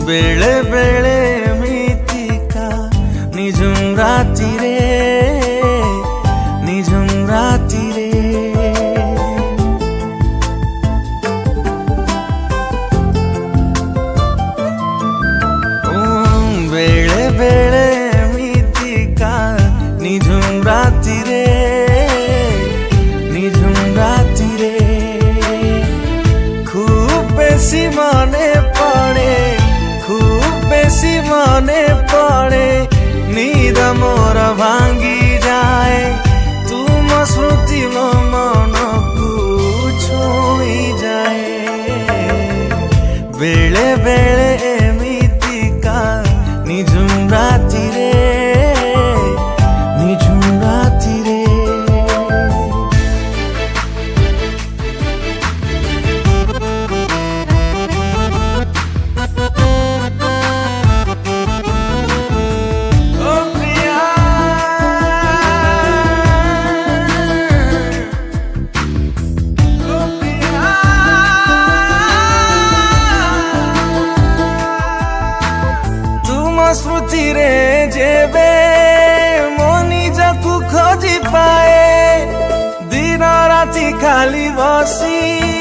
बेले बेले एमितिका निझुम राति रे निझुम राति रे बेले बेले एमितिका निझुम राति रे निझुम राति रे खूब बेसी मने पड़े खूब बेसी मने पड़े नींद मोर भांगी जाए तुम स्मृति मन को छुई जाए बेले बेले एमितिका निझुम राति रे निझुम राति रे स्मृति रे जेबे मोनी जकु खोजी पाए दिन राति खाली बसी